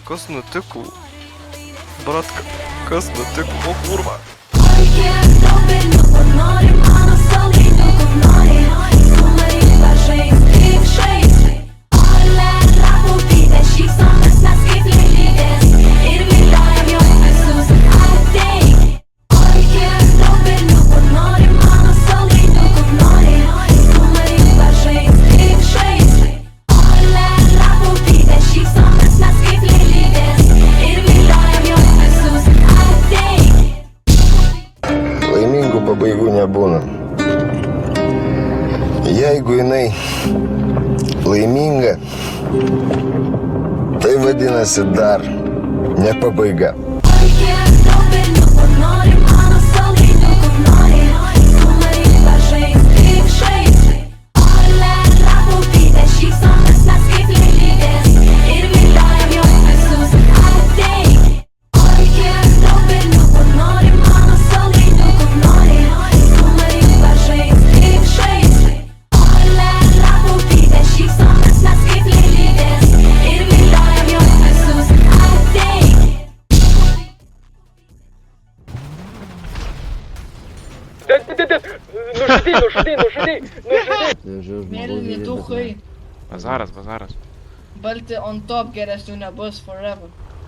Kas nutiko? Bratka, kas nutiko? O kurva. Laimingų pabaigų nebūna. Jeigu jinai laiminga, tai vadinasi dar ne pabaiga. Mėlyni duchai. Bazaras. Balti on top geresnių nebus forever.